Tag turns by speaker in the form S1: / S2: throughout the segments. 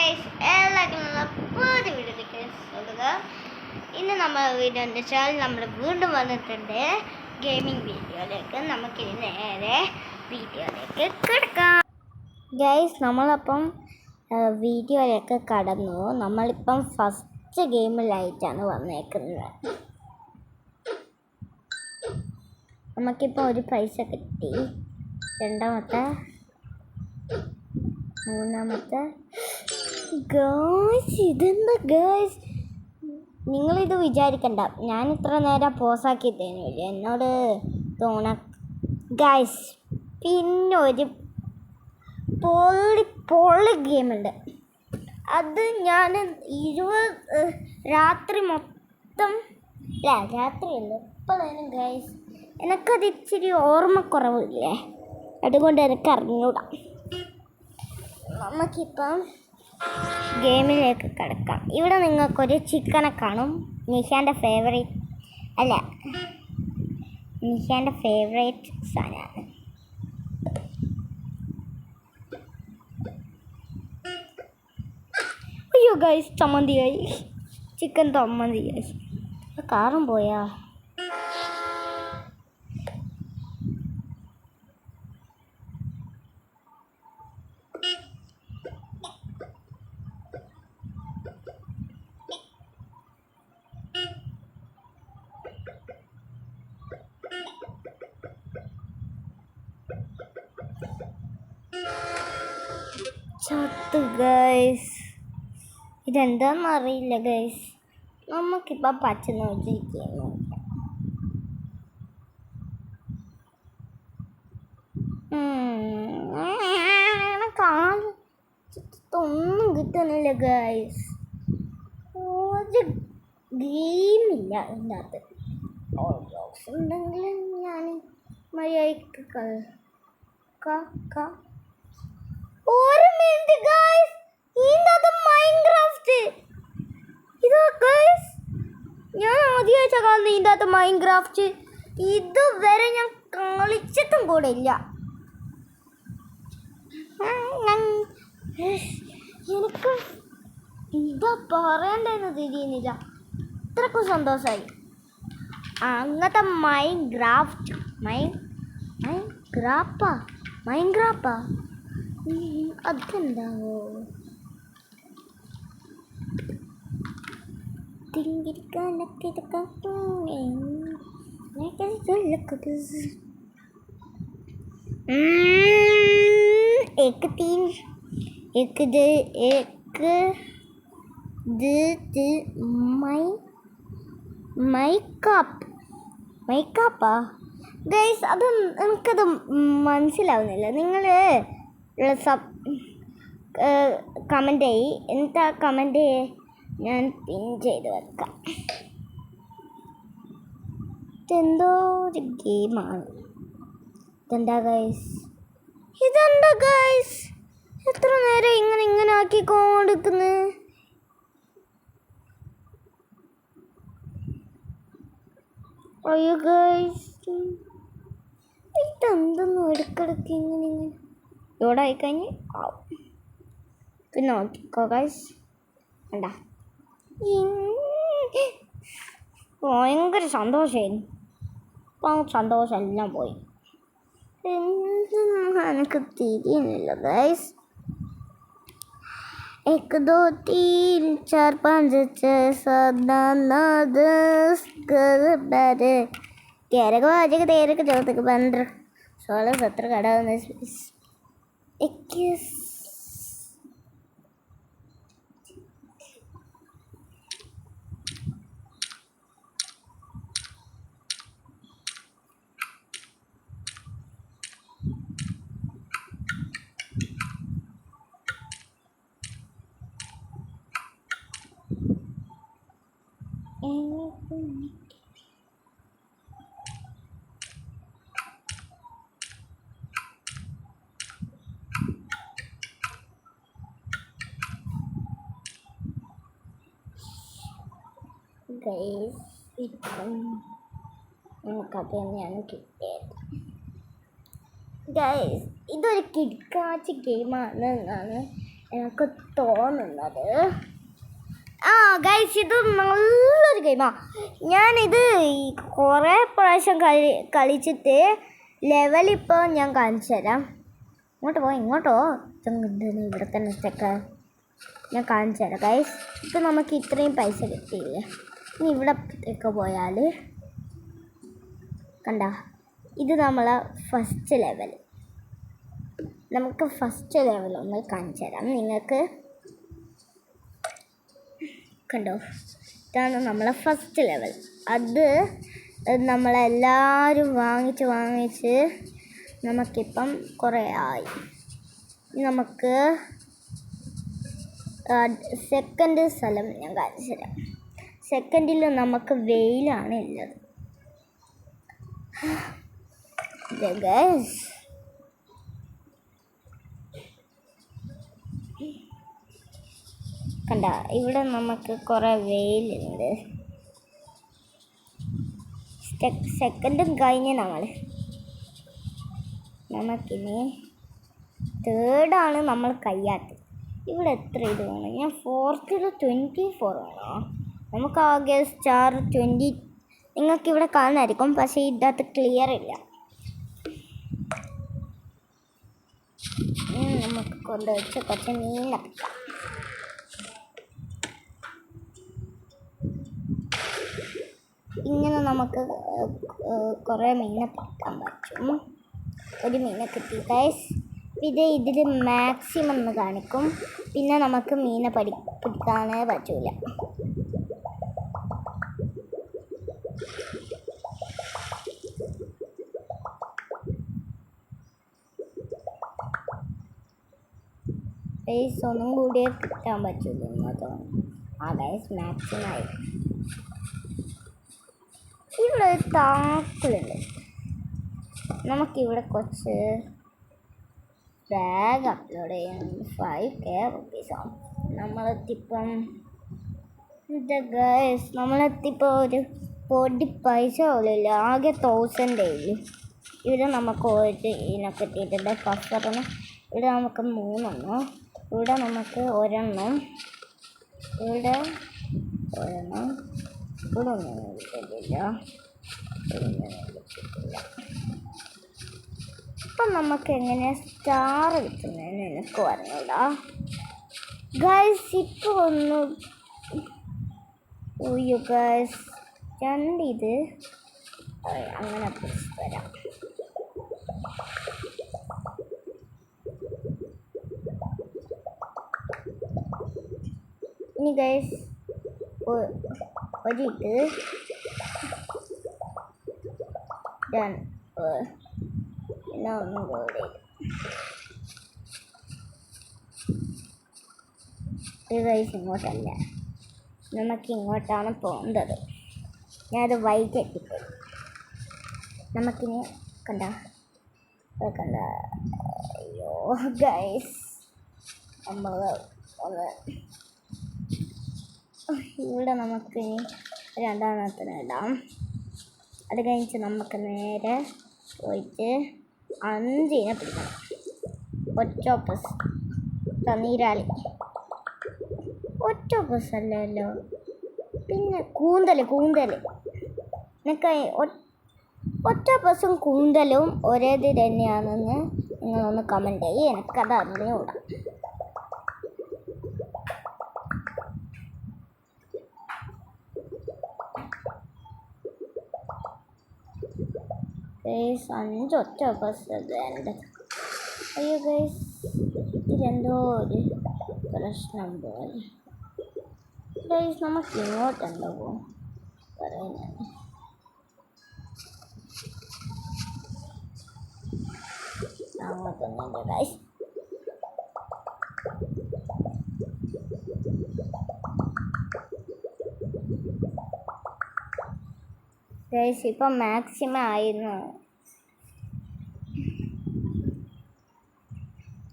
S1: Guys എല്ലാവർക്കും പുതിയ വീഡിയോയിലേക്ക് സ്വാഗതം. ഇന്ന് നമ്മൾ വീഡിയോ എന്ന് വെച്ചാൽ നമ്മൾ വീണ്ടും വന്നിട്ടുണ്ട് ഗെയിമിംഗ് വീഡിയോയിലേക്ക്. നമുക്കിനി നേരെ വീഡിയോയിലേക്ക് കിടക്കാം. ഗൈസ് നമ്മളപ്പം വീഡിയോയിലേക്ക് കടന്നു. നമ്മളിപ്പം ഫസ്റ്റ് ഗെയിമിലായിട്ടാണ് വന്നേക്കുന്നത്. നമുക്കിപ്പോൾ ഒരു പൈസ കിട്ടി. രണ്ടാമത്തെ മൂന്നാമത്തെ ഗായ്സ് ഇതെന്താ ഗായ്സ്, നിങ്ങളിത് വിചാരിക്കണ്ട ഞാൻ ഇത്ര നേരം പോസാക്കി തന്നില്ല, എന്നോട് തോണ ഗായ്സ്. പിന്നെ ഒരു പൊളി ഗെയിമുണ്ട്, അത് ഞാൻ രാത്രി മൊത്തം രാത്രിയല്ല ഇപ്പോഴാണ് ഗായ്സ്. എനിക്കത് ഇച്ചിരി ഓർമ്മക്കുറവില്ലേ, അതുകൊണ്ട് എനിക്ക് അറിഞ്ഞൂടാ. നമുക്കിപ്പം ഗെയിമിലേക്ക് കിടക്കാം. ഇവിടെ നിങ്ങൾക്കൊരു ചിക്കനെ കാണും. നിഷാൻ്റെ ഫേവറേറ്റ് സാധനമാണ്. അയ്യോ ഗൈസ്, ചമ്മന്തിയായി, ചിക്കൻ ചമ്മന്തിയായി. കാറും പോയാ. ചത്തു ഗൈസ്, ഇതെന്താണെന്ന് അറിയില്ല ഗൈസ്. നമുക്കിപ്പോൾ പച്ച നോക്കിയിരിക്കുന്നു. ഒന്നും കിട്ടുന്നില്ല ഗൈസ്, ഒരു ഗെയിമില്ല ഇതിനകത്ത്. ഉണ്ടെങ്കിലും ഞാൻ മര്യാദക്ക് ഒരു മിനിറ്റ് ഗൈസ്, ഇതിനകത്ത് മൈൻക്രാഫ്റ്റ്. ഇതാ ഗൈസ്, ഞാൻ ആദ്യമായിട്ടാണ് കാണുന്നത് ഇതിനകത്ത് മൈൻക്രാഫ്റ്റ്. ഇതുവരെ ഞാൻ കളിച്ചിട്ടും കൂടെ ഇല്ല. എനിക്ക് എന്താ പറയണ്ടെന്ന് തിരിയുന്നില്ല, ഇത്രക്കും സന്തോഷമായി. അങ്ങനത്തെ മൈൻക്രാഫ്റ്റാ അതെന്താവോ. മൈക്കാപ്പാ ഗൈസ്, അത് എനിക്കത് മനസ്സിലാവുന്നില്ല. നിങ്ങൾ കമൻ്റ് ചെയ്യ്, എന്താ കമൻ്റ് ചെയ്യേ, ഞാൻ പിൻ ചെയ്ത് വെക്കാം. ഇതെന്തോ ഒരു ഗെയിമാണ്. ഇതെന്താ ഗൈസ്, എത്ര നേരം ഇങ്ങനെ ആക്കിക്കൊണ്ടിരിക്കുന്നു. അയ്യോ ഗൈസ്, ഇതെന്തൊന്നും ഇടക്കിടക്ക് ഇങ്ങനെ ഇവിടെ ആയിക്കഴിഞ്ഞ് ആവും. പിന്നെ നോക്കിക്കോ ഗൈസ്, വേണ്ട, ഭയങ്കര സന്തോഷമായിരുന്നു. ഇപ്പം സന്തോഷം എല്ലാം പോയി. എനിക്ക് തിരിയുന്നില്ല ഗൈസ്. 1 2 3 4 5 6 7 8 9 10 11 12 13 14 15 16 17 18 21. ഗൈസ്, ഇപ്പം നമുക്കത് തന്നെയാണ് കിട്ടിയത്. ഗൈസ്, ഇതൊരു കിടക്കാച്ച ഗെയിമാണ് എന്നാണ് എനിക്ക് തോന്നുന്നത്. ഗൈസ്, ഇത് നല്ലൊരു ഗെയിമാണ്. ഞാനിത് കുറേ പ്രാവശ്യം കളിച്ചിട്ട് ലെവലിപ്പോൾ ഞാൻ കാണിച്ചു തരാം. ഇങ്ങോട്ടോ ഇവിടെ തന്നെ സ്റ്റക്ക്. ഞാൻ കാണിച്ചു തരാം ഗൈസ്. ഇപ്പം നമുക്ക് ഇത്രയും പൈസ കിട്ടിയില്ലേ. ഇനി ഇവിടത്തേക്ക് പോയാൽ കണ്ട, ഇത് നമ്മളെ ഫസ്റ്റ് ലെവൽ. നമുക്ക് ഫസ്റ്റ് ലെവൽ ഒന്ന് കാണിച്ചു തരാം നിങ്ങൾക്ക്. കണ്ടോ, ഇതാണ് നമ്മളെ ഫസ്റ്റ് ലെവൽ. അത് നമ്മളെല്ലാവരും വാങ്ങിച്ച് നമുക്കിപ്പം കുറേ ആയി. നമുക്ക് സെക്കൻഡ് സ്ഥലം ഞാൻ കാണിച്ചു തരാം. സെക്കൻഡിൽ നമുക്ക് വെയിലാണ് ഉള്ളത്. കണ്ട, ഇവിടെ നമുക്ക് കുറേ വെയിലുണ്ട്. സെക്കൻഡും കഴിഞ്ഞ് നമുക്കിനി തേർഡാണ് നമ്മൾ കഴിയാത്തത്. ഇവിടെ എത്ര ഇത് വേണം? ഞാൻ ഫോർത്തിൽ 24 വേണോ? നമുക്ക് ആകെ സ്റ്റാർ 20 നിങ്ങൾക്കിവിടെ കാണുമായിരിക്കും, പക്ഷേ ഇതിനകത്ത് ക്ലിയർ ഇല്ല. നമുക്ക് കൊണ്ടുവച്ച് കുറച്ച് മീനൊക്കെ ഇങ്ങനെ നമുക്ക് കുറേ മീനെ പിടിക്കാൻ പറ്റും. ഒരു മീനെ കിട്ടി ഗൈസ്. ഇതിൽ മാക്സിമം എന്ന് കാണിക്കും. പിന്നെ നമുക്ക് മീനെ പിടിക്കാനേ പറ്റൂല. ഗൈസ്, ഒന്നും കൂടിയേ കിട്ടാൻ പറ്റുള്ളൂ എന്ന് തോന്നുന്നു. ഗൈസ്, മാക്സിമമായി. ഇവിടെ ഒരു താക്കലുണ്ട്. നമുക്കിവിടെ കുറച്ച് ബാഗ് അപ്ലോഡ് ചെയ്യാൻ 5K റുപ്പീസാണ്. നമ്മളെത്തിപ്പം ഒരു പൊടി പൈസ പോലും ഇല്ല. ആകെ 1000 ഉള്ളൂ. ഇവിടെ നമുക്ക് ഒരു ഇതിനൊക്കെ കിട്ടിയിട്ടുണ്ട്. ഫസ്റ്ററിന് ഇവിടെ നമുക്ക് 3 എണ്ണം, ഇവിടെ നമുക്ക് 1 എണ്ണം, ഇവിടെ 1 എണ്ണം, ഇവിടെ ഒന്നും കിട്ടിയിട്ടില്ല. അപ്പം നമുക്ക് എങ്ങനെ സ്റ്റാർ കിട്ടുന്നതെന്ന് എനിക്ക് പറഞ്ഞില്ല ഗൈസ്. ഇപ്പോൾ ഒന്ന് ഗൈസ്, ഇത് അങ്ങനെ പിടിച്ച് തരാം. ഇനി ഗൈസ് ഒരിത് പിന്നെ ഒന്നും കൂടി ഗൈസ്, ഇങ്ങോട്ടല്ല, നമുക്ക് ഇങ്ങോട്ടാണ് പോകേണ്ടത്. ഞാനത് വൈകി എത്തിപ്പോയി. നമുക്കിനി കണ്ട. അയ്യോ ഗൈസ്, നമ്മൾ ഒന്ന് ഇവിടെ നമുക്കിനി 2 ഇടാം. അത് കഴിഞ്ഞിട്ട് നമുക്ക് നേരെ പോയിട്ട് 5 പിടിക്കണം. ഒക്ടോപ്പസ്, നീരാളി, ഒക്ടോപ്പസ് അല്ലല്ലോ, പിന്നെ കൂന്തൽ. എനിക്ക് ഒക്ടോപ്പസും കൂന്തലും ഒരേത് തന്നെയാണെന്ന് നിങ്ങളൊന്ന് കമൻറ്റ് ചെയ്യും. എനിക്കത് അറിഞ്ഞുകൂടാ. ഗൈസ്, 5 ഒക്ടോപ്പസ് വേണ്ട. അയ്യോ ഗൈസ്, ഇതിലെന്തോ ഒരു പ്രശ്നം പോലെ. ഗൈസ്, നമുക്ക് ഇങ്ങോട്ടെന്തോ പറയുന്നത്. അങ്ങോട്ടൊന്നുമില്ല ഗൈസ്. ഗൈസ്, ഇപ്പം മാക്സിമം ആയിരുന്നു.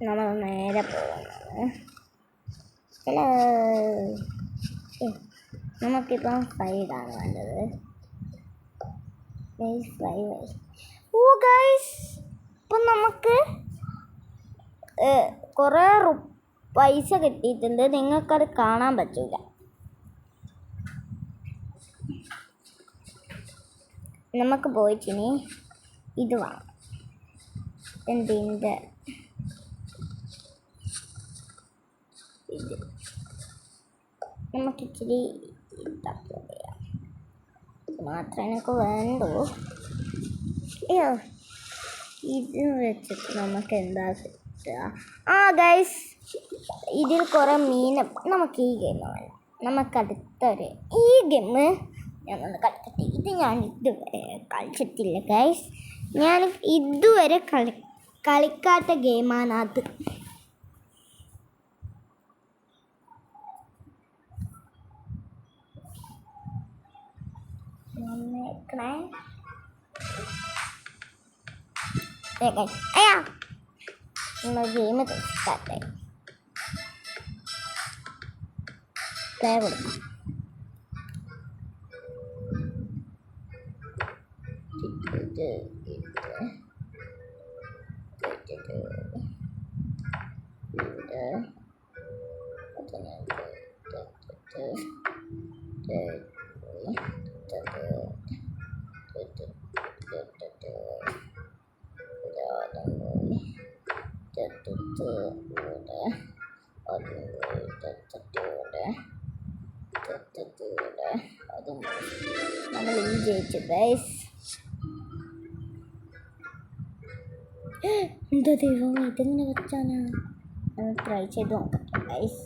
S1: നമ്മൾ നേരെ പോകുന്നത്. ഹലോ, നമുക്കിപ്പം 5 ആണ് വേണ്ടത്. ഗൈസ്, 5. ഓ ഗൈസ്, ഇപ്പം നമുക്ക് കുറേ പൈസ കിട്ടിയിട്ടുണ്ട്. നിങ്ങൾക്കത് കാണാൻ പറ്റില്ല. നമുക്ക് പോയിട്ടിനി ഇത് വേണം. എന്തിൻ്റെ ഇത് നമുക്കിച്ചിരി ഇതാക്കി പറയാം. മാത്രമേ എനിക്ക് വേണ്ടൂ. അയ്യോ, ഇത് വെച്ചിട്ട് നമുക്ക് എന്താ കിട്ടുക? ഗൈസ്, ഇതിൽ കുറേ മീൻ. നമുക്ക് ഈ ഗെയിം വേണം. നമുക്കടുത്തൊരു ഈ ഗെയിം ഞങ്ങൾ കളിക്കട്ടെ. ഇത് ഞാൻ ഇതുവരെ കളിച്ചിട്ടില്ല ഗൈസ്. ഞാൻ ഇതുവരെ കളിക്കാത്ത ഗെയിമാണ് അത്. അയ്യാ, നമ്മൾ ഗെയിം സ്റ്റാർട്ടായി. പ്ലേ കൊടുക്കാം. നമ്മൾ ഈ ജയിച്ചു ഗൈസ്. എന്താ ദൈവം, ഇതെങ്ങനെ വെച്ചാണ്? ട്രൈ ചെയ്ത് നോക്കട്ടെ ഗൈസ്.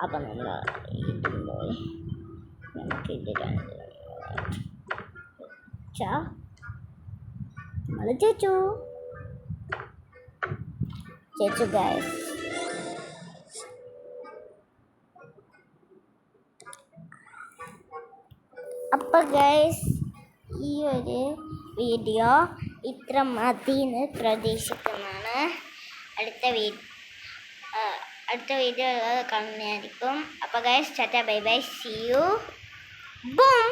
S1: അപ്പം നമ്മൾ ഇടുമ്പോൾ നമുക്കിത് നമ്മൾ ചേച്ചു ഗൈസ്. അപ്പോൾ ഗൈസ്, ഈ ഒരു വീഡിയോ ഇത്ര മതിയെന്ന് പ്രതീക്ഷിക്കുന്നതാണ്. അടുത്ത വീഡിയോ കാണുന്നതായിരിക്കും. അപ്പോൾ guys, tata, bye bye, see you, boom.